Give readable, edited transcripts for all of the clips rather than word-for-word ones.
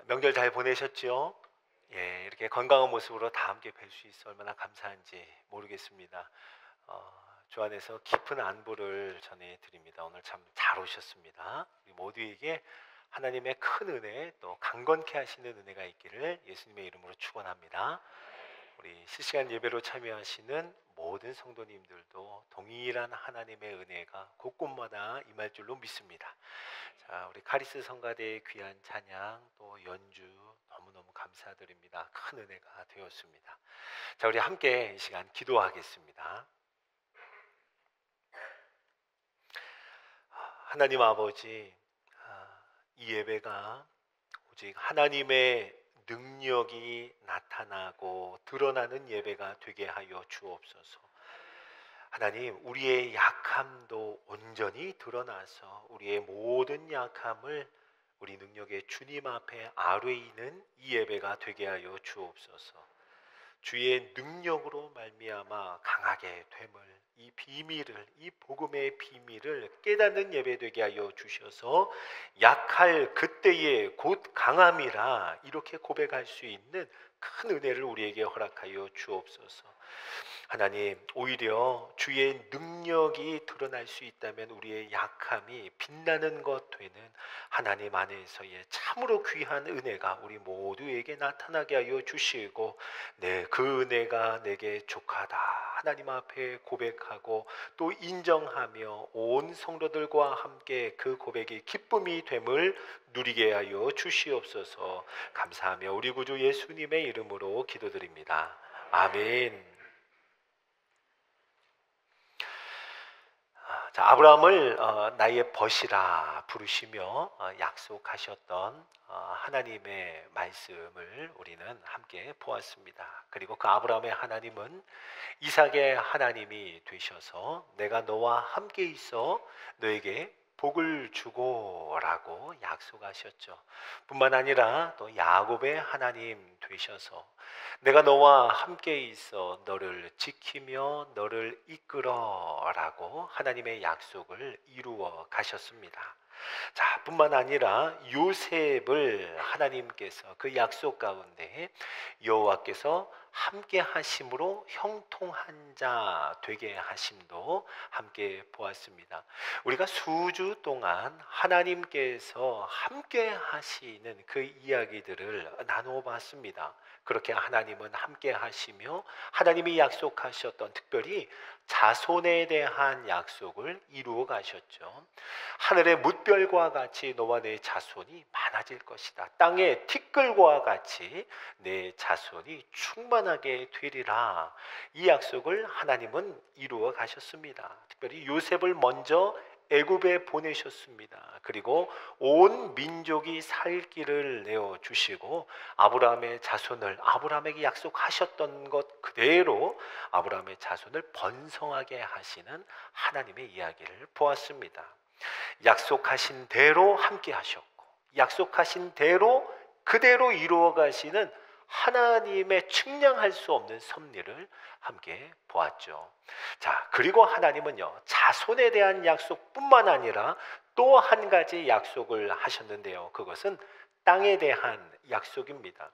명절 잘 보내셨죠? 예, 이렇게 건강한 모습으로 다 함께 뵐 수 있어 얼마나 감사한지 모르겠습니다. 주 안에서 깊은 안부를 전해드립니다. 오늘 참 잘 오셨습니다. 우리 모두에게 하나님의 큰 은혜 또 강건케 하시는 은혜가 있기를 예수님의 이름으로 축원합니다. 우리 실시간 예배로 참여하시는 모든 성도님들도 동일한 하나님의 은혜가 곳곳마다 임할 줄로 믿습니다. 자, 우리 카리스 성가대의 귀한 찬양 또 연주 너무너무 감사드립니다. 큰 은혜가 되었습니다. 자, 우리 함께 이 시간 기도하겠습니다. 하나님 아버지, 이 예배가 오직 하나님의 능력이 나타나고 드러나는 예배가 되게 하여 주옵소서. 하나님, 우리의 약함도 온전히 드러나서 우리의 모든 약함을 우리 능력의 주님 앞에 아뢰이는 이 예배가 되게 하여 주옵소서. 주의 능력으로 말미암아 강하게 됨을, 이 비밀을, 이 복음의 비밀을 깨닫는 예배 되게 하여 주셔서 약할 그때에 곧 강함이라 이렇게 고백할 수 있는 큰 은혜를 우리에게 허락하여 주옵소서. 하나님, 오히려 주의 능력이 드러날 수 있다면 우리의 약함이 빛나는 것 되는 하나님 안에서의 참으로 귀한 은혜가 우리 모두에게 나타나게 하여 주시고, 네, 그 은혜가 내게 족하다 하나님 앞에 고백하고 또 인정하며 온 성도들과 함께 그 고백이 기쁨이 됨을 누리게 하여 주시옵소서. 감사하며 우리 구주 예수님의 이름으로 기도드립니다. 아멘. 자, 아브라함을 나의 벗이라 부르시며 약속하셨던 하나님의 말씀을 우리는 함께 보았습니다. 그리고 그 아브라함의 하나님은 이삭의 하나님이 되셔서 내가 너와 함께 있어 너에게 복을 주고라고 약속하셨죠. 뿐만 아니라 또 야곱의 하나님 되셔서 내가 너와 함께 있어 너를 지키며 너를 이끌어라고 하나님의 약속을 이루어 가셨습니다. 자, 뿐만 아니라 요셉을 하나님께서 그 약속 가운데 여호와께서 함께 하심으로 형통한 자 되게 하심도 함께 보았습니다. 우리가 수주 동안 하나님께서 함께 하시는 그 이야기들을 나누어 봤습니다. 그렇게 하나님은 함께 하시며 하나님이 약속하셨던 특별히 자손에 대한 약속을 이루어 가셨죠. 하늘의 뭇별과 같이 너와 내 자손이 많아질 것이다. 땅의 티끌과 같이 내 자손이 충만하게 되리라. 이 약속을 하나님은 이루어 가셨습니다. 특별히 요셉을 먼저 애굽에 보내셨습니다. 그리고 온 민족이 살 길을 내어 주시고 아브라함의 자손을 아브라함에게 약속하셨던 것 그대로 아브라함의 자손을 번성하게 하시는 하나님의 이야기를 보았습니다. 약속하신 대로 함께 하셨고 약속하신 대로 그대로 이루어 가시는 하나님의 측량할 수 없는 섭리를 함께 보았죠. 자, 그리고 하나님은요, 자손에 대한 약속뿐만 아니라 또 한 가지 약속을 하셨는데요. 그것은 땅에 대한 약속입니다.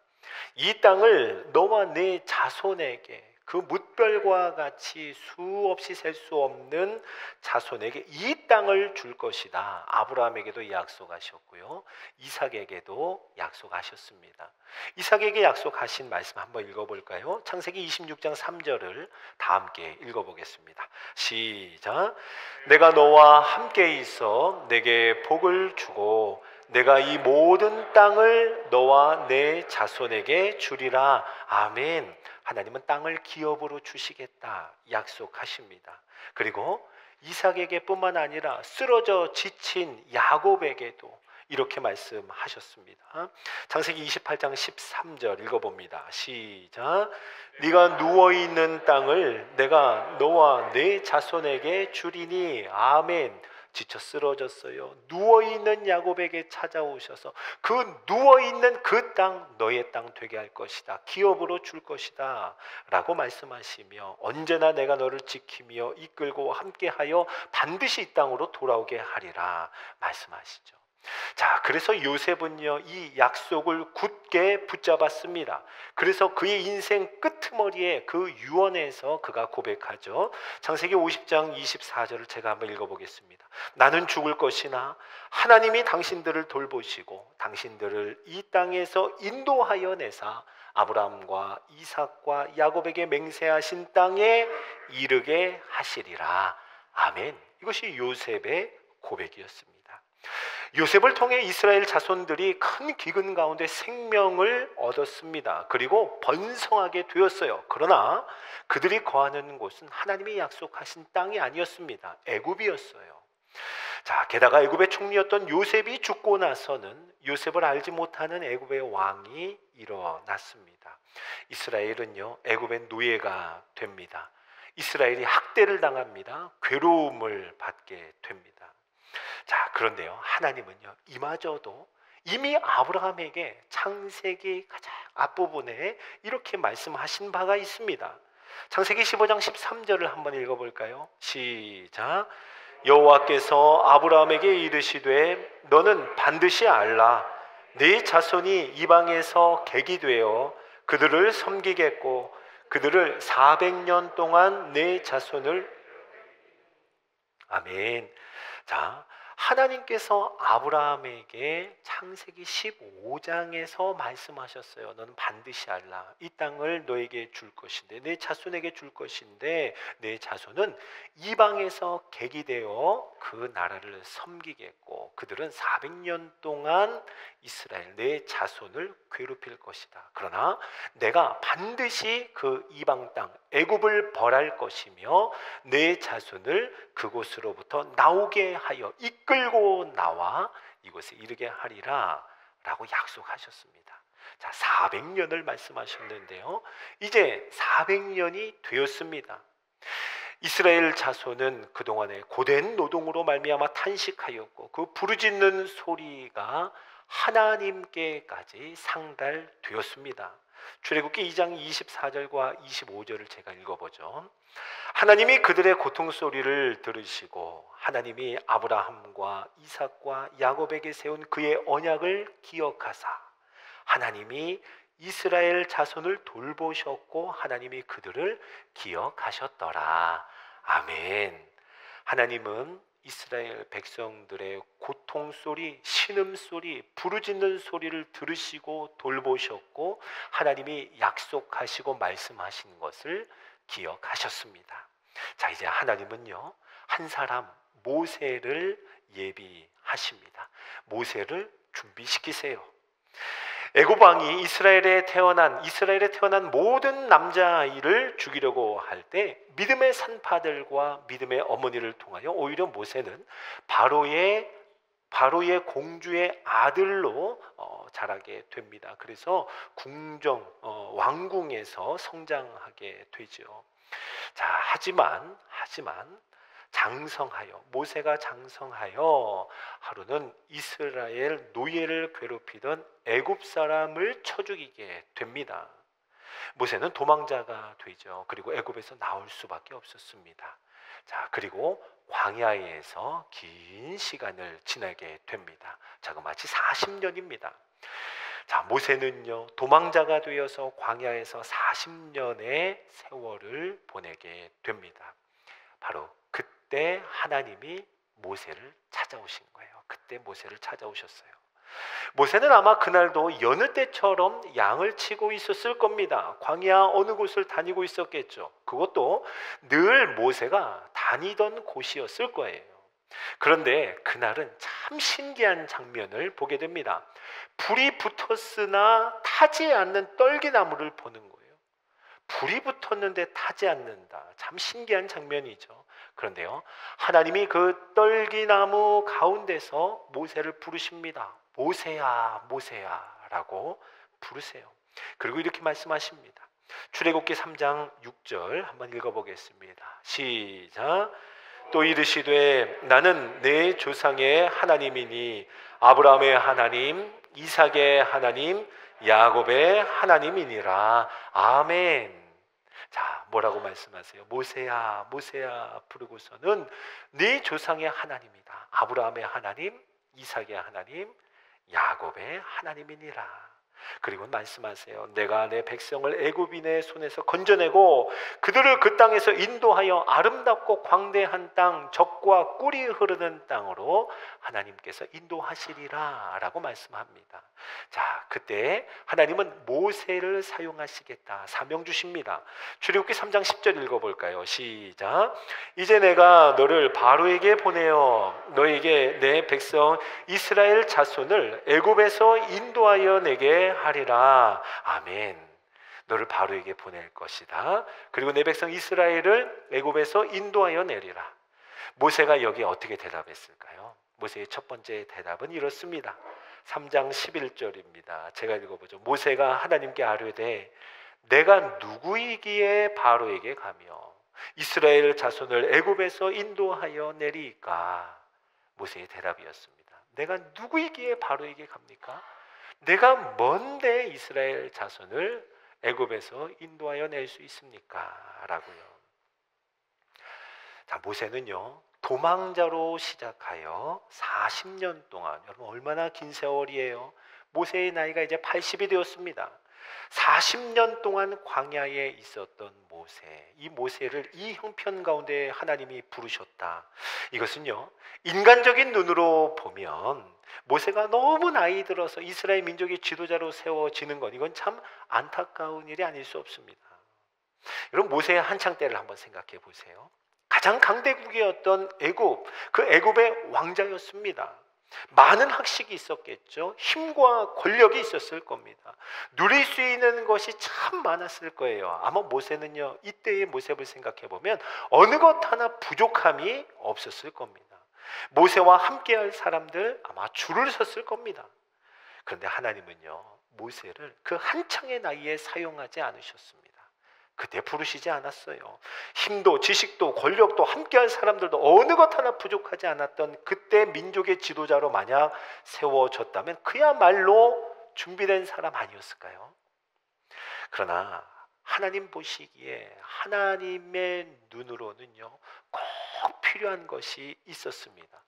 이 땅을 너와 내 자손에게 그 뭇별과 같이 수없이 셀 수 없는 자손에게 이 땅을 줄 것이다. 아브라함에게도 약속하셨고요. 이삭에게도 약속하셨습니다. 이삭에게 약속하신 말씀 한번 읽어볼까요? 창세기 26장 3절을 다 함께 읽어보겠습니다. 시작. 내가 너와 함께 있어 내게 복을 주고 내가 이 모든 땅을 너와 내 자손에게 주리라. 아멘. 하나님은 땅을 기업으로 주시겠다 약속하십니다. 그리고 이삭에게 뿐만 아니라 쓰러져 지친 야곱에게도 이렇게 말씀하셨습니다. 창세기 28장 13절 읽어봅니다. 시작. 네가 누워있는 땅을 내가 너와 내 자손에게 주리니. 아멘. 지쳐 쓰러졌어요. 누워있는 야곱에게 찾아오셔서 그 누워있는 그 땅 너의 땅 되게 할 것이다. 기업으로 줄 것이다 라고 말씀하시며 언제나 내가 너를 지키며 이끌고 함께하여 반드시 이 땅으로 돌아오게 하리라 말씀하시죠. 자, 그래서 요셉은요, 이 약속을 굳게 붙잡았습니다. 그래서 그의 인생 끄트머리에 그 유언에서 그가 고백하죠. 창세기 50장 24절을 제가 한번 읽어보겠습니다. 나는 죽을 것이나 하나님이 당신들을 돌보시고 당신들을 이 땅에서 인도하여 내사 아브라함과 이삭과 야곱에게 맹세하신 땅에 이르게 하시리라. 아멘. 이것이 요셉의 고백이었습니다. 요셉을 통해 이스라엘 자손들이 큰 기근 가운데 생명을 얻었습니다. 그리고 번성하게 되었어요. 그러나 그들이 거하는 곳은 하나님이 약속하신 땅이 아니었습니다. 애굽이었어요. 자, 게다가 애굽의 총리였던 요셉이 죽고 나서는 요셉을 알지 못하는 애굽의 왕이 일어났습니다. 이스라엘은요, 애굽의 노예가 됩니다. 이스라엘이 학대를 당합니다. 괴로움을 받게 됩니다. 자, 그런데요, 하나님은요, 이마저도 이미 아브라함에게 창세기 가장 앞부분에 이렇게 말씀하신 바가 있습니다. 창세기 15장 13절을 한번 읽어볼까요? 시작. 여호와께서 아브라함에게 이르시되 너는 반드시 알라. 네 자손이 이방에서 객이 되어 그들을 섬기겠고 그들을 400년 동안 네 자손을 아멘. 자, 하나님께서 아브라함에게 창세기 15장에서 말씀하셨어요. 너는 반드시 알라. 이 땅을 너에게 줄 것인데 내 자손에게 줄 것인데 내 자손은 이방에서 객이 되어 그 나라를 섬기겠고 그들은 400년 동안 이스라엘 내 자손을 괴롭힐 것이다. 그러나 내가 반드시 그 이방 땅 애굽을 벌할 것이며 내 자손을 그곳으로부터 나오게 하여 이끌고 나와 이곳에 이르게 하리라 라고 약속하셨습니다. 자, 400년을 말씀하셨는데요, 이제 400년이 되었습니다. 이스라엘 자손은 그동안에 고된 노동으로 말미암아 탄식하였고 그 부르짖는 소리가 하나님께까지 상달되었습니다. 출애굽기 2장 24절과 25절을 제가 읽어보죠. 하나님이 그들의 고통 소리를 들으시고 하나님이 아브라함과 이삭과 야곱에게 세운 그의 언약을 기억하사 하나님이 이스라엘 자손을 돌보셨고 하나님이 그들을 기억하셨더라. 아멘. 하나님은 이스라엘 백성들의 고통 소리, 신음 소리, 부르짖는 소리를 들으시고 돌보셨고 하나님이 약속하시고 말씀하신 것을 기억하셨습니다. 자, 이제 하나님은요, 한 사람 모세를 예비하십니다. 모세를 준비시키세요. 애굽 왕이 이스라엘에 태어난 모든 남자아이를 죽이려고 할 때 믿음의 산파들과 믿음의 어머니를 통하여 오히려 모세는 바로의 공주의 아들로 자라게 됩니다. 그래서 왕궁에서 성장하게 되죠. 자, 하지만 모세가 장성하여 하루는 이스라엘 노예를 괴롭히던 애굽 사람을 쳐 죽이게 됩니다. 모세는 도망자가 되죠. 그리고 애굽에서 나올 수밖에 없었습니다. 자, 그리고 광야에서 긴 시간을 지나게 됩니다. 자그마치 40년입니다. 자, 모세는요, 도망자가 되어서 광야에서 40년의 세월을 보내게 됩니다. 바로 그때 하나님이 모세를 찾아오신 거예요. 그때 모세를 찾아오셨어요. 모세는 아마 그날도 여느 때처럼 양을 치고 있었을 겁니다. 광야 어느 곳을 다니고 있었겠죠. 그것도 늘 모세가 다니던 곳이었을 거예요. 그런데 그날은 참 신기한 장면을 보게 됩니다. 불이 붙었으나 타지 않는 떨기나무를 보는 거예요. 불이 붙었는데 타지 않는다. 참 신기한 장면이죠. 그런데요, 하나님이 그 떨기나무 가운데서 모세를 부르십니다. 모세야, 모세야 라고 부르세요. 그리고 이렇게 말씀하십니다. 출애굽기 3장 6절 한번 읽어보겠습니다. 시작. 또 이르시되 나는 내 조상의 하나님이니 아브라함의 하나님, 이삭의 하나님, 야곱의 하나님이니라. 아멘. 자, 뭐라고 말씀하세요? 모세야, 모세야 부르고서는 네 조상의 하나님이다. 아브라함의 하나님, 이삭의 하나님, 야곱의 하나님이니라. 그리고 말씀하세요. 내가 내 백성을 애굽인의 손에서 건져내고 그들을 그 땅에서 인도하여 아름답고 광대한 땅, 젖과 꿀이 흐르는 땅으로 하나님께서 인도하시리라 라고 말씀합니다. 자, 그때 하나님은 모세를 사용하시겠다 사명 주십니다. 출애굽기 3장 10절 읽어볼까요? 시작. 이제 내가 너를 바로에게 보내어 너에게 내 백성 이스라엘 자손을 애굽에서 인도하여 내게 하리라. 아멘. 너를 바로에게 보낼 것이다. 그리고 내 백성 이스라엘을 애굽에서 인도하여 내리라. 모세가 여기에 어떻게 대답했을까요? 모세의 첫 번째 대답은 이렇습니다. 3장 11절입니다. 제가 읽어보죠. 모세가 하나님께 아뢰되 내가 누구이기에 바로에게 가며 이스라엘 자손을 애굽에서 인도하여 내리까? 모세의 대답이었습니다. 내가 누구이기에 바로에게 갑니까? 내가 뭔데 이스라엘 자손을 애굽에서 인도하여 낼 수 있습니까? 라고요. 자, 모세는요 도망자로 시작하여 40년 동안, 여러분 얼마나 긴 세월이에요. 모세의 나이가 이제 80이 되었습니다. 40년 동안 광야에 있었던 모세, 이 모세를 이 형편 가운데 하나님이 부르셨다. 이것은요 인간적인 눈으로 보면 모세가 너무 나이 들어서 이스라엘 민족의 지도자로 세워지는 것, 이건 참 안타까운 일이 아닐 수 없습니다. 여러분 모세의 한창 때를 한번 생각해 보세요. 가장 강대국이었던 애굽, 그 애굽의 왕자였습니다. 많은 학식이 있었겠죠. 힘과 권력이 있었을 겁니다. 누릴 수 있는 것이 참 많았을 거예요. 아마 모세는요 이때의 모습을 생각해 보면 어느 것 하나 부족함이 없었을 겁니다. 모세와 함께할 사람들 아마 줄을 섰을 겁니다. 그런데 하나님은요 모세를 그 한창의 나이에 사용하지 않으셨습니다. 그때 부르시지 않았어요. 힘도 지식도 권력도 함께할 사람들도 어느 것 하나 부족하지 않았던 그때 민족의 지도자로 만약 세워졌다면 그야말로 준비된 사람 아니었을까요? 그러나 하나님 보시기에 하나님의 눈으로는요 꼭 필요한 것이 있었습니다.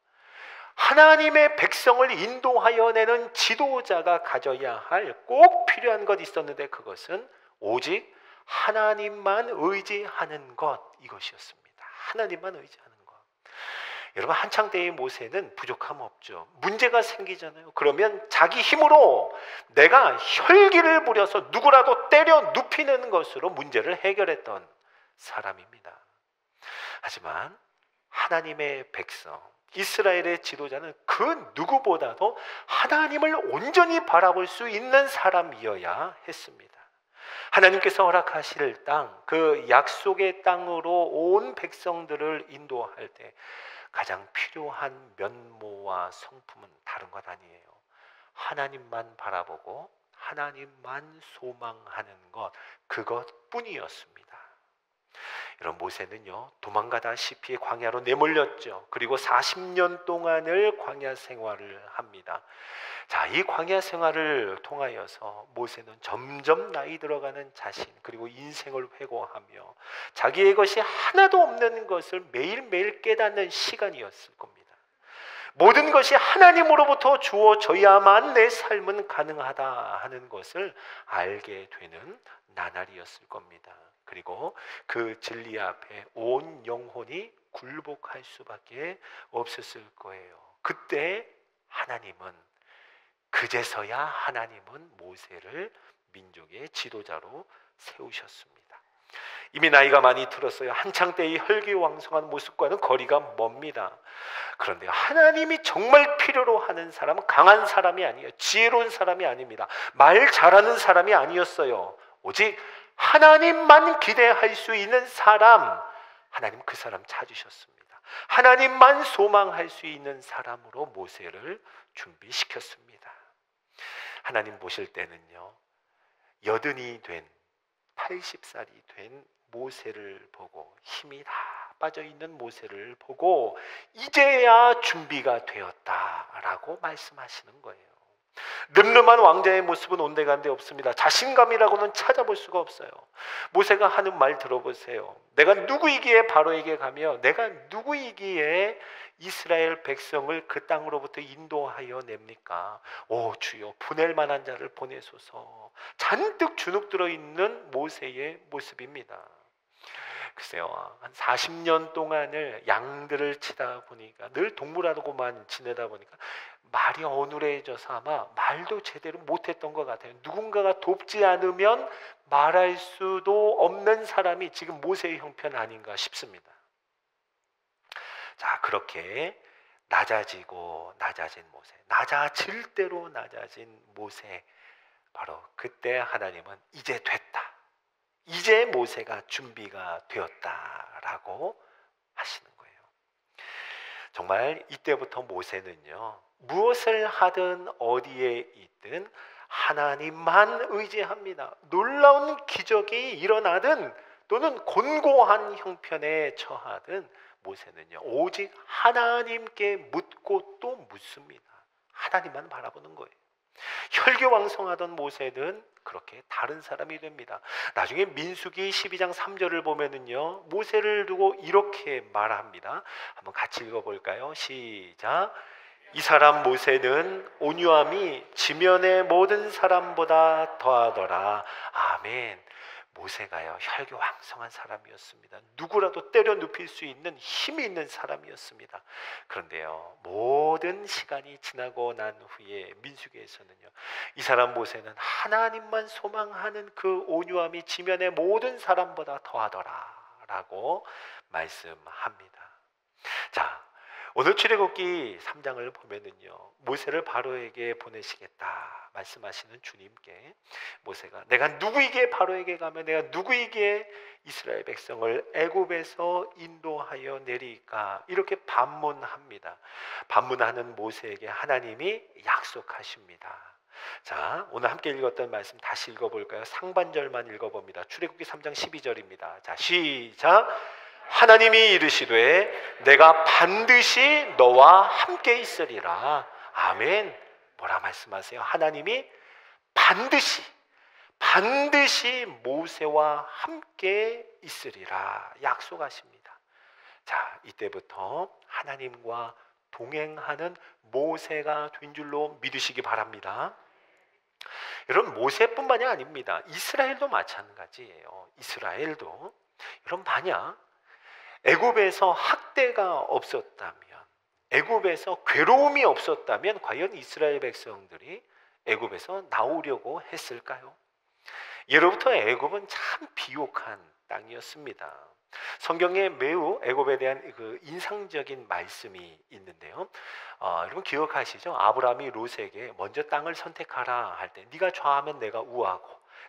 하나님의 백성을 인도하여 내는 지도자가 가져야 할 꼭 필요한 것 있었는데 그것은 오직 하나님만 의지하는 것, 이것이었습니다. 하나님만 의지하는 것. 여러분 한창 때의 모세는 부족함 없죠. 문제가 생기잖아요. 그러면 자기 힘으로 내가 혈기를 부려서 누구라도 때려 눕히는 것으로 문제를 해결했던 사람입니다. 하지만 하나님의 백성 이스라엘의 지도자는 그 누구보다도 하나님을 온전히 바라볼 수 있는 사람이어야 했습니다. 하나님께서 허락하실 땅, 그 약속의 땅으로 온 백성들을 인도할 때 가장 필요한 면모와 성품은 다른 것 아니에요. 하나님만 바라보고 하나님만 소망하는 것, 그것뿐이었습니다. 여러분 모세는요 도망가다시피 광야로 내몰렸죠. 그리고 40년 동안을 광야 생활을 합니다. 자, 이 광야 생활을 통하여서 모세는 점점 나이 들어가는 자신 그리고 인생을 회고하며 자기의 것이 하나도 없는 것을 매일매일 깨닫는 시간이었을 겁니다. 모든 것이 하나님으로부터 주어져야만 내 삶은 가능하다 하는 것을 알게 되는 나날이었을 겁니다. 그리고 그 진리 앞에 온 영혼이 굴복할 수밖에 없었을 거예요. 그때 하나님은 그제서야 하나님은 모세를 민족의 지도자로 세우셨습니다. 이미 나이가 많이 들었어요. 한창 때의 혈기왕성한 모습과는 거리가 멉니다. 그런데 하나님이 정말 필요로 하는 사람은 강한 사람이 아니에요. 지혜로운 사람이 아닙니다. 말 잘하는 사람이 아니었어요. 오직 하나님만 기대할 수 있는 사람, 하나님 그 사람 찾으셨습니다. 하나님만 소망할 수 있는 사람으로 모세를 준비시켰습니다. 하나님 보실 때는요 80이 된 80살이 된 모세를 보고 힘이 다 빠져있는 모세를 보고 이제야 준비가 되었다라고 말씀하시는 거예요. 늠름한 왕자의 모습은 온데간데 없습니다. 자신감이라고는 찾아볼 수가 없어요. 모세가 하는 말 들어보세요. 내가 누구이기에 바로에게 가며 내가 누구이기에 이스라엘 백성을 그 땅으로부터 인도하여 냅니까? 오 주여, 보낼 만한 자를 보내소서. 잔뜩 주눅 들어있는 모세의 모습입니다. 글쎄요, 한 40년 동안을 양들을 치다 보니까, 늘 동물하고만 지내다 보니까 말이 어눌해져서 아마 말도 제대로 못했던 것 같아요. 누군가가 돕지 않으면 말할 수도 없는 사람이 지금 모세의 형편 아닌가 싶습니다. 자, 그렇게 낮아지고 낮아진 모세, 낮아질 대로 낮아진 모세, 바로 그때 하나님은 이제 됐다, 이제 모세가 준비가 되었다라고 하시는 거예요. 정말 이때부터 모세는요, 무엇을 하든 어디에 있든 하나님만 의지합니다. 놀라운 기적이 일어나든 또는 곤고한 형편에 처하든 모세는요, 오직 하나님께 묻고 또 묻습니다. 하나님만 바라보는 거예요. 혈기왕성하던 모세는 그렇게 다른 사람이 됩니다. 나중에 민수기 12장 3절을 보면은요, 모세를 두고 이렇게 말합니다. 한번 같이 읽어볼까요? 시작. 이 사람 모세는 온유함이 지면의 모든 사람보다 더하더라. 아멘. 모세가요, 혈기왕성한 사람이었습니다. 누구라도 때려 눕힐 수 있는 힘이 있는 사람이었습니다. 그런데요, 모든 시간이 지나고 난 후에 민수기에서는요, 이 사람 모세는 하나님만 소망하는 그 온유함이 지면의 모든 사람보다 더하더라 라고 말씀합니다. 자, 오늘 출애굽기 3장을 보면은요, 모세를 바로에게 보내시겠다 말씀하시는 주님께 모세가 내가 누구에게 바로에게 가면 내가 누구에게 이스라엘 백성을 애굽에서 인도하여 내리까, 이렇게 반문합니다. 반문하는 모세에게 하나님이 약속하십니다. 자, 오늘 함께 읽었던 말씀 다시 읽어볼까요? 상반절만 읽어봅니다. 출애굽기 3장 12절입니다. 자, 시작. 하나님이 이르시되 내가 반드시 너와 함께 있으리라. 아멘. 뭐라 말씀하세요? 하나님이 반드시 모세와 함께 있으리라 약속하십니다. 자, 이때부터 하나님과 동행하는 모세가 된 줄로 믿으시기 바랍니다. 여러분, 모세뿐만이 아닙니다. 이스라엘도 마찬가지예요. 이스라엘도 여러분, 만약 애굽에서 학대가 없었다면, 애굽에서 괴로움이 없었다면 과연 이스라엘 백성들이 애굽에서 나오려고 했을까요? 예로부터 애굽은 참 비옥한 땅이었습니다. 성경에 매우 애굽에 대한 그 인상적인 말씀이 있는데요. 여러분 기억하시죠? 아브라함이 롯에게 먼저 땅을 선택하라 할 때 네가 좌하면 내가 우하고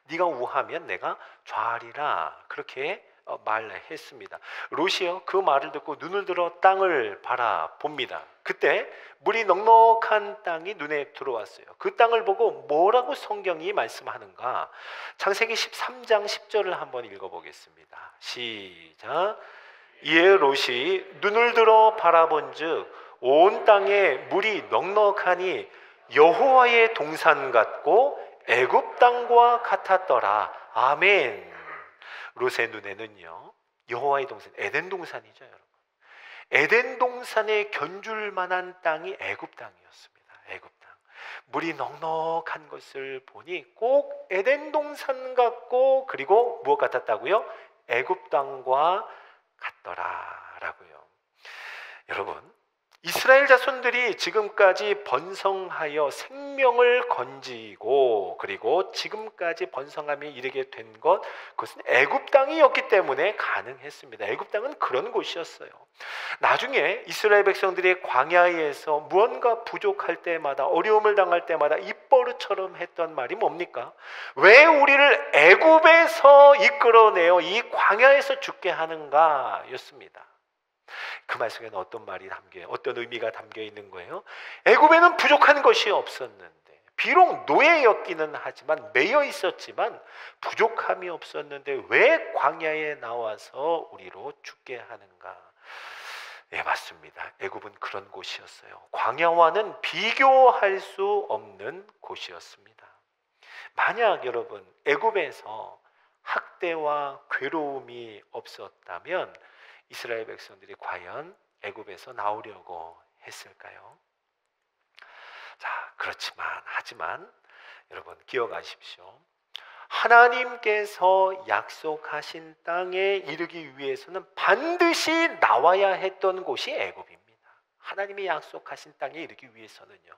네가 우하면 내가 좌하리라, 그렇게 말했습니다. 롯이요, 그 말을 듣고 눈을 들어 땅을 바라봅니다. 그때 물이 넉넉한 땅이 눈에 들어왔어요. 그 땅을 보고 뭐라고 성경이 말씀하는가? 창세기 13장 10절을 한번 읽어보겠습니다. 시작. 이에 롯이 눈을 들어 바라본즉 온 땅에 물이 넉넉하니 여호와의 동산 같고 애굽 땅과 같았더라. 아멘. 롯의 눈에는요, 여호와의 동산, 에덴 동산이죠, 여러분. 에덴 동산에 견줄 만한 땅이 애굽 땅이었습니다. 애굽 땅. 물이 넉넉한 것을 보니 꼭 에덴 동산 같고, 그리고 무엇 같았다고요? 애굽 땅과 같더라라고요. 여러분, 이스라엘 자손들이 지금까지 번성하여 생명을 건지고 그리고 지금까지 번성함에 이르게 된 것, 그것은 애굽 땅이었기 때문에 가능했습니다. 애굽 땅은 그런 곳이었어요. 나중에 이스라엘 백성들이 광야에서 무언가 부족할 때마다, 어려움을 당할 때마다 입버릇처럼 했던 말이 뭡니까? 왜 우리를 애굽에서 이끌어내어 이 광야에서 죽게 하는가 였습니다. 그 말 속에는 어떤 말이 어떤 의미가 담겨 있는 거예요? 애굽에는 부족한 것이 없었는데, 비록 노예였기는 하지만, 매여 있었지만 부족함이 없었는데 왜 광야에 나와서 우리로 죽게 하는가? 네, 맞습니다. 애굽은 그런 곳이었어요. 광야와는 비교할 수 없는 곳이었습니다. 만약 여러분 애굽에서 학대와 괴로움이 없었다면 이스라엘 백성들이 과연 애굽에서 나오려고 했을까요? 자, 하지만 여러분 기억하십시오. 하나님께서 약속하신 땅에 이르기 위해서는 반드시 나와야 했던 곳이 애굽입니다. 하나님이 약속하신 땅에 이르기 위해서는요.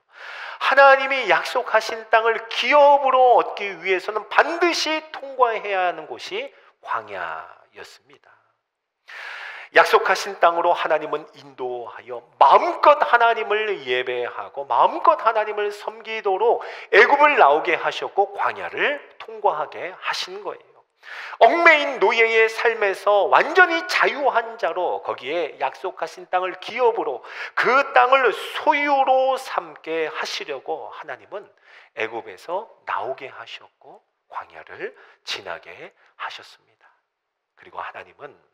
하나님이 약속하신 땅을 기업으로 얻기 위해서는 반드시 통과해야 하는 곳이 광야였습니다. 약속하신 땅으로 하나님은 인도하여 마음껏 하나님을 예배하고 마음껏 하나님을 섬기도록 애굽을 나오게 하셨고 광야를 통과하게 하신 거예요. 얽매인 노예의 삶에서 완전히 자유한 자로 거기에 약속하신 땅을 기업으로 그 땅을 소유로 삼게 하시려고 하나님은 애굽에서 나오게 하셨고 광야를 지나게 하셨습니다. 그리고 하나님은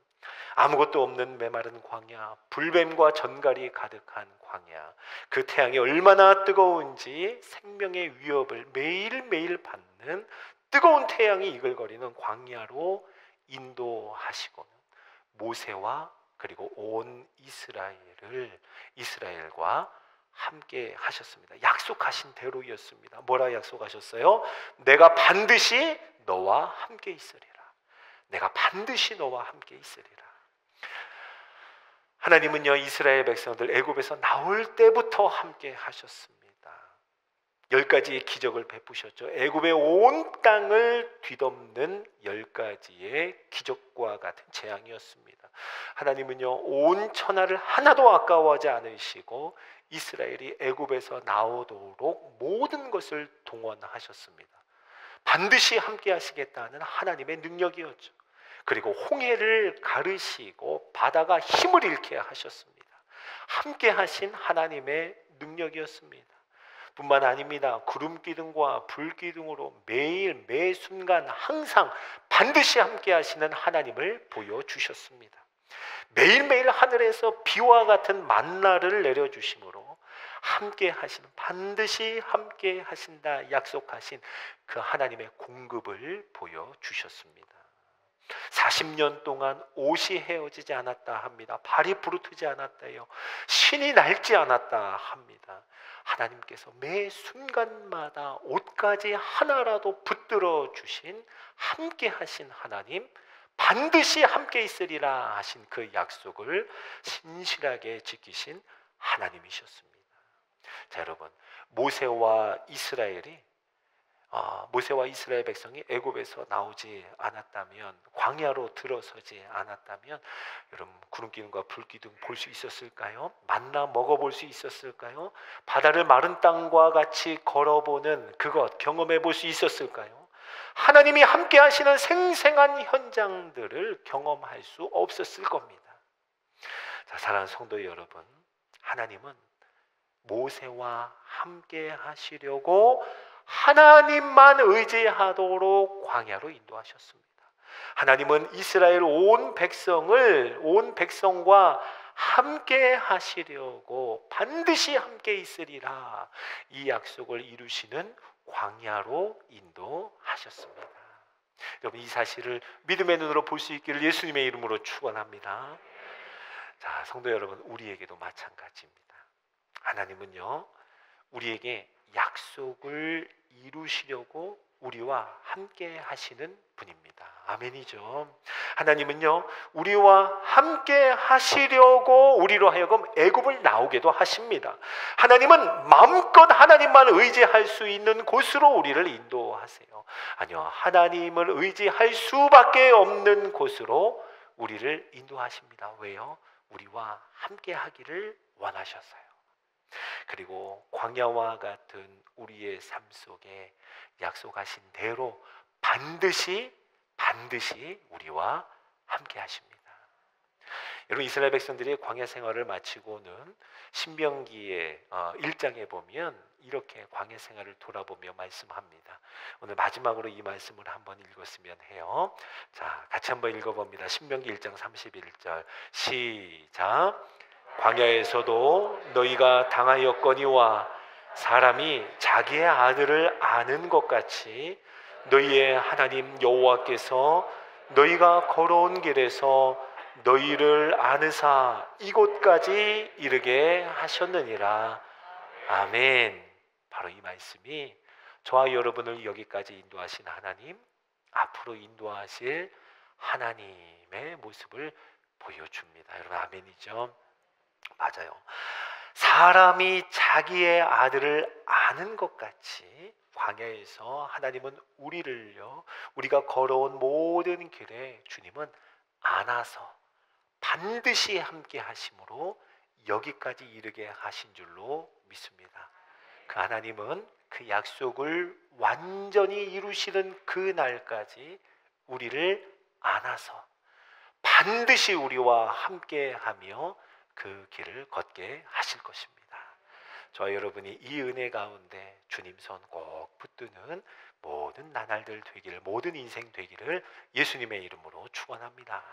아무것도 없는 메마른 광야, 불뱀과 전갈이 가득한 광야, 그 태양이 얼마나 뜨거운지 생명의 위협을 매일매일 받는 뜨거운 태양이 이글거리는 광야로 인도하시고는 모세와 그리고 온 이스라엘과 함께 하셨습니다. 약속하신 대로였습니다. 뭐라 약속하셨어요? 내가 반드시 너와 함께 있으리라. 내가 반드시 너와 함께 있으리라. 하나님은요, 이스라엘 백성들 애굽에서 나올 때부터 함께 하셨습니다. 10가지의 기적을 베푸셨죠. 애굽의 온 땅을 뒤덮는 10가지의 기적과 같은 재앙이었습니다. 하나님은요, 온 천하를 하나도 아까워하지 않으시고 이스라엘이 애굽에서 나오도록 모든 것을 동원하셨습니다. 반드시 함께 하시겠다는 하나님의 능력이었죠. 그리고 홍해를 가르시고 바다가 힘을 잃게 하셨습니다. 함께 하신 하나님의 능력이었습니다. 뿐만 아닙니다. 구름 기둥과 불 기둥으로 매일 매 순간 항상 반드시 함께 하시는 하나님을 보여주셨습니다. 매일매일 하늘에서 비와 같은 만나를 내려주심으로 함께 하시는, 반드시 함께 하신다 약속하신 그 하나님의 공급을 보여주셨습니다. 40년 동안 옷이 헤어지지 않았다 합니다. 발이 부르트지 않았다요. 신이 낡지 않았다 합니다. 하나님께서 매 순간마다 옷까지 하나라도 붙들어 주신 함께 하신 하나님, 반드시 함께 있으리라 하신 그 약속을 신실하게 지키신 하나님이셨습니다. 자, 여러분, 모세와 이스라엘 백성이 애굽에서 나오지 않았다면, 광야로 들어서지 않았다면 여러분 구름 기둥과 불 기둥 볼 수 있었을까요? 만나 먹어볼 수 있었을까요? 바다를 마른 땅과 같이 걸어보는 그것 경험해 볼 수 있었을까요? 하나님이 함께 하시는 생생한 현장들을 경험할 수 없었을 겁니다. 자, 사랑하는 성도 여러분, 하나님은 모세와 함께 하시려고 하나님만 의지하도록 광야로 인도하셨습니다. 하나님은 이스라엘 온 백성과 함께 하시려고 반드시 함께 있으리라 이 약속을 이루시는 광야로 인도하셨습니다. 여러분, 이 사실을 믿음의 눈으로 볼 수 있기를 예수님의 이름으로 축원합니다. 자, 성도 여러분, 우리에게도 마찬가지입니다. 하나님은요, 우리에게 약속을 이루시려고 우리와 함께 하시는 분입니다. 아멘이죠. 하나님은요, 우리와 함께 하시려고 우리로 하여금 애굽을 나오게도 하십니다. 하나님은 마음껏 하나님만 의지할 수 있는 곳으로 우리를 인도하세요. 아니요, 하나님을 의지할 수밖에 없는 곳으로 우리를 인도하십니다. 왜요? 우리와 함께 하기를 원하셔서요. 그리고 광야와 같은 우리의 삶 속에 약속하신 대로 반드시 우리와 함께 하십니다. 여러분, 이스라엘 백성들이 광야 생활을 마치고는 신명기의 1장에 보면 이렇게 광야 생활을 돌아보며 말씀합니다. 오늘 마지막으로 이 말씀을 한번 읽었으면 해요. 자, 같이 한번 읽어봅니다. 신명기 1장 31절 시작. 광야에서도 너희가 당하였거니와 사람이 자기의 아들을 아는 것 같이 너희의 하나님 여호와께서 너희가 걸어온 길에서 너희를 아느사 이곳까지 이르게 하셨느니라. 아멘. 바로 이 말씀이 저와 여러분을 여기까지 인도하신 하나님, 앞으로 인도하실 하나님의 모습을 보여줍니다. 여러분 아멘이죠? 맞아요. 사람이 자기의 아들을 아는 것 같이 광야에서 하나님은 우리를요, 우리가 걸어온 모든 길에 주님은 안아서 반드시 함께 하심으로 여기까지 이르게 하신 줄로 믿습니다. 그 하나님은 그 약속을 완전히 이루시는 그 날까지 우리를 안아서 반드시 우리와 함께 하며 그 길을 걷게 하실 것입니다. 저와 여러분이 이 은혜 가운데 주님 손 꼭 붙드는 모든 나날들 되기를, 모든 인생 되기를 예수님의 이름으로 축원합니다.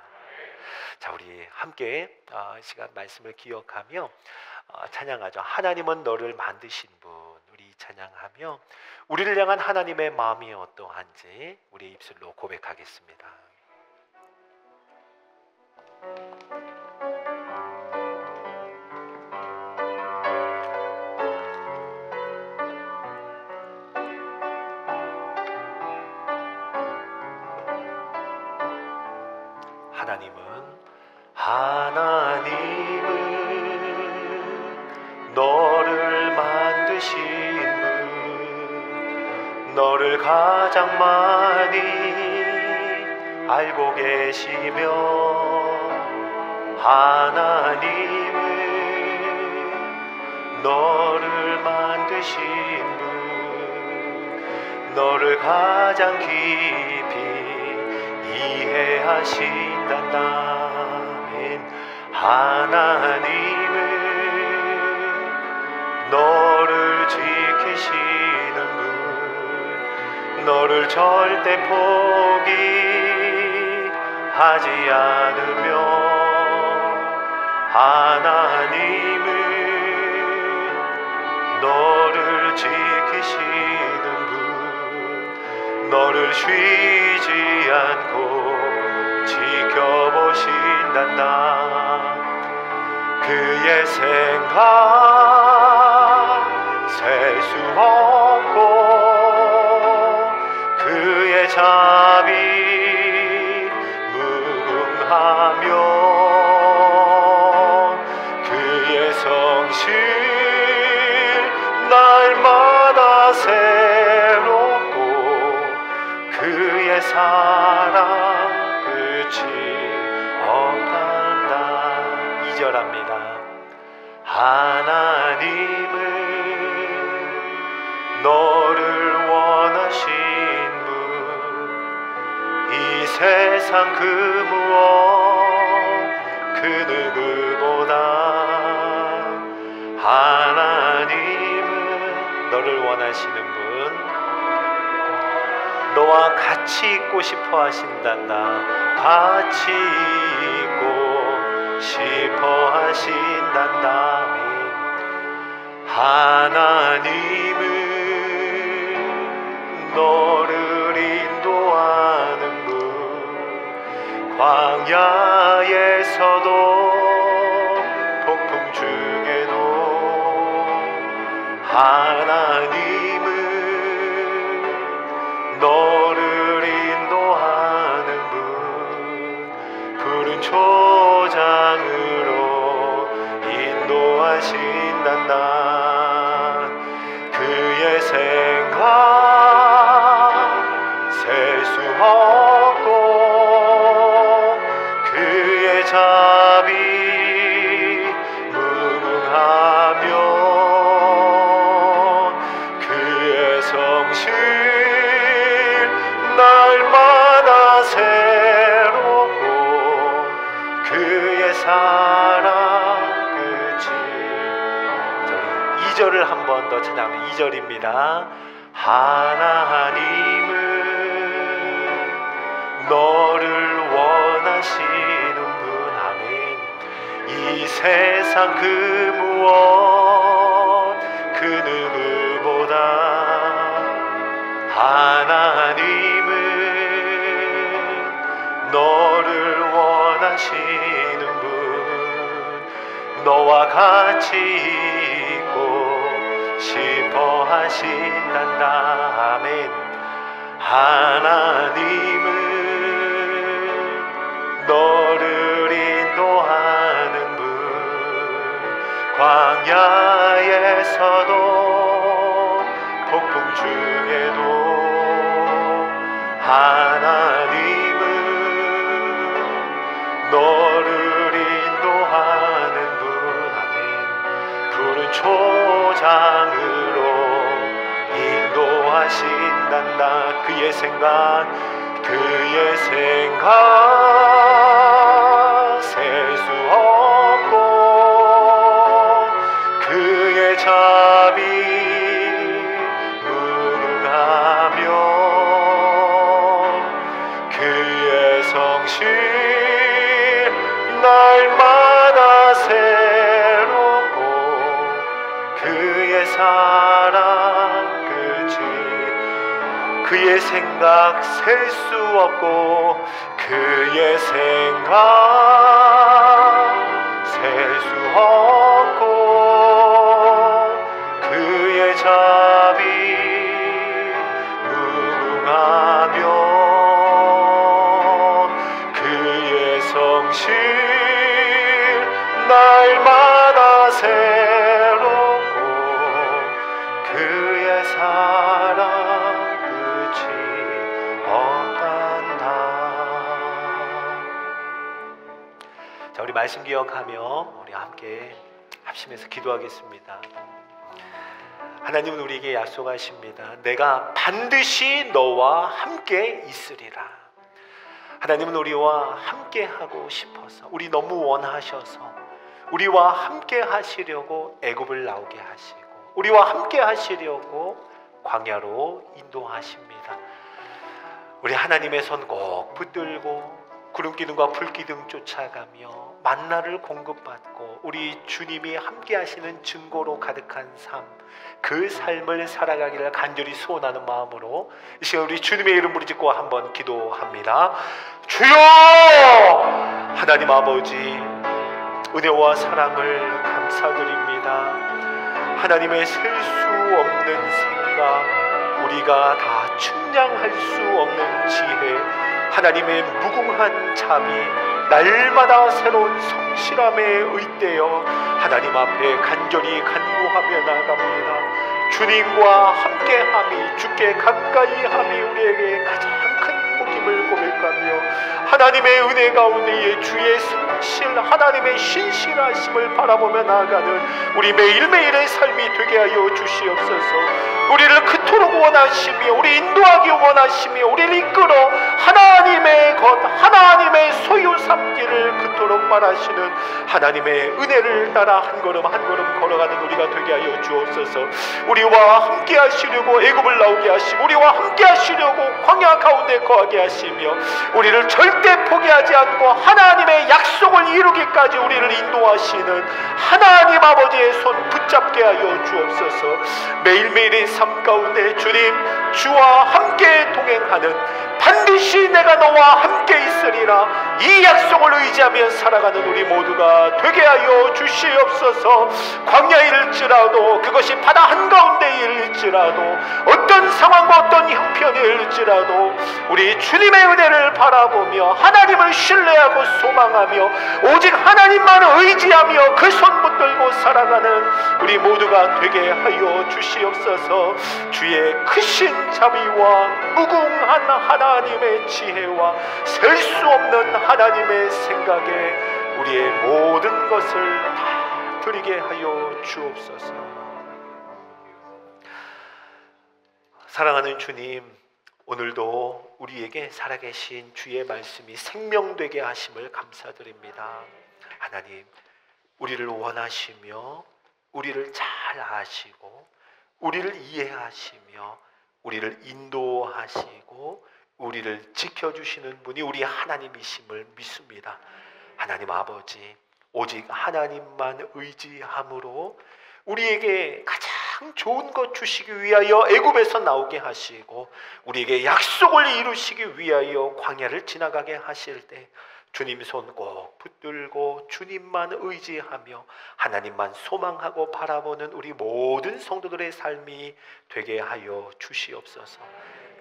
자, 우리 함께 시간 말씀을 기억하며 찬양하죠. 하나님은 너를 만드신 분. 우리 찬양하며 우리를 향한 하나님의 마음이 어떠한지 우리 입술로 고백하겠습니다. 하나님은 너를 만드신 분, 너를 가장 많이 알고 계시며, 하나님은 너를 만드신 분, 너를 가장 깊이 이해하신단다. 하나님은 너를 지키시는 분, 너를 절대 포기하지 않으며, 하나님은 너를 지키시는 분, 너를 쉬지 않고 지켜보신단다. 그의 생각 셀 수 없고 그의 자비 무궁하며 그의 성실 날마다 새롭고 그의 사랑 끝이 없단다. 2절합니다. 하나님은 너를 원하신 분, 이 세상 그 무엇 그 누구보다 하나님은 너를 원하시는 분, 너와 같이 있고 싶어 하신단다. 같이 있고 싶어 하신단다. 하나님은 너를 인도하는 분, 광야에서도 폭풍 중에도 하나님은 너를 인도하는 분, 푸른 초장으로 인도하신단다. 그의 생각 셀 수 없고 그의 자비 무궁하며 그의 성실 날마다 새롭고 그의 사랑 끝이. 2절을 한 번 더 찬양합니다. 2절입니다. 하나님은 너를 원하시는 분, 아멘. 이 세상 그 무엇 그 누구보다 하나님은 너를 원하시는 분, 너와 같이 있고 싶어 하신단다. 아멘. 하나님은 너를 인도하는 분, 광야에서도 폭풍 중에도 하나님은 너를 인도하는 분. 아멘. 푸른 초장으로 인도하신단다. 그의 생각 셀 수 없고 그의 자비 무궁하며 그의 성실 날마다 새롭고 그의 사랑 끝이 그의 생각 셀 수 없고 그의 생각 셀 수 없고 그의 자비 무궁하며 그의 성실 날마다 새롭고 그의 사랑 자, 우리 말씀 기억하며 우리 함께 합심해서 기도하겠습니다. 하나님은 우리에게 약속하십니다. 내가 반드시 너와 함께 있으리라. 하나님은 우리와 함께 하고 싶어서, 우리 너무 원하셔서 우리와 함께 하시려고 애굽을 나오게 하시고 우리와 함께 하시려고 광야로 인도하십니다. 우리 하나님의 손 꼭 붙들고 구름기둥과 불기둥 쫓아가며 만나를 공급받고 우리 주님이 함께 하시는 증거로 가득한 삶, 그 삶을 살아가기를 간절히 소원하는 마음으로 이 시간 우리 주님의 이름 부르짖고 한번 기도합니다. 주여! 하나님 아버지, 은혜와 사랑을 감사드립니다. 하나님의 셀 수 없는 생각, 우리가 다 측량할 수 없는 지혜, 하나님의 무궁한 자비, 날마다 새로운 성실함에 의대어 하나님 앞에 간절히 간구하며 나아갑니다. 주님과 함께함이, 주께 가까이함이 우리에게 가장 큰 복임을 고백하며 하나님의 은혜 가운데에 주의 성실, 하나님의 신실하심을 바라보며 나아가는 우리 매일매일의 삶이 되게 하여 주시옵소서. 우리를 그토록 원하시며 우리 인도하기 원하시며 우리를 이끌어 하나님의 것, 하나님의 소유 삼기를 그토록 바라시는 하나님의 은혜를 따라 한 걸음 한 걸음 걸어가는 우리가 되게 하여 주옵소서. 우리와 함께 하시려고 애굽을 나오게 하시고 우리와 함께 하시려고 광야 가운데 거하게 하시며 우리를 절대 포기하지 않고 하나님의 약속을 이루기까지 우리를 인도하시는 하나님 아버지의 손 붙잡게 하여 주옵소서. 매일매일의 삶 가운데 주님, 주와 함께 동행하는, 반드시 내가 너와 함께 있으리라, 이 약속을 의지하며 살아가는 우리 모두가 되게 하여 주시옵소서. 광야일지라도, 그것이 바다 한가운데일지라도, 어떤 상황과 어떤 형편일지라도 우리 주님의 은혜를 바라보며 하나님을 신뢰하고 소망하며 오직 하나님만 의지하며 그 손 붙들고 살아가는 우리 모두가 되게 하여 주시옵소서. 주의 크신 자비와 무궁한 하나님의 지혜와 셀 수 없는 하나님의 생각에 우리의 모든 것을 다 드리게 하여 주옵소서. 사랑하는 주님, 오늘도 우리에게 살아계신 주의 말씀이 생명되게 하심을 감사드립니다. 하나님, 우리를 원하시며 우리를 잘 아시고 우리를 이해하시며 우리를 인도하시고 우리를 지켜주시는 분이 우리 하나님이심을 믿습니다. 하나님 아버지, 오직 하나님만 의지함으로 우리에게 가장 좋은 것 주시기 위하여 애굽에서 나오게 하시고 우리에게 약속을 이루시기 위하여 광야를 지나가게 하실 때 주님 손 꼭 붙들고 주님만 의지하며 하나님만 소망하고 바라보는 우리 모든 성도들의 삶이 되게 하여 주시옵소서.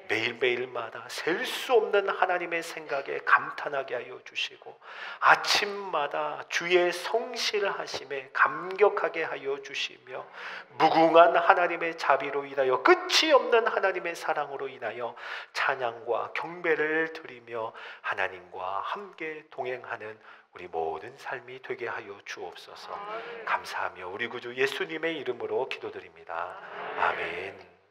매일매일마다 셀 수 없는 하나님의 생각에 감탄하게 하여 주시고 아침마다 주의 성실하심에 감격하게 하여 주시며 무궁한 하나님의 자비로 인하여 끝이 없는 하나님의 사랑으로 인하여 찬양과 경배를 드리며 하나님과 함께 동행하는 우리 모든 삶이 되게 하여 주옵소서. 감사하며 우리 구주 예수님의 이름으로 기도드립니다. 아멘.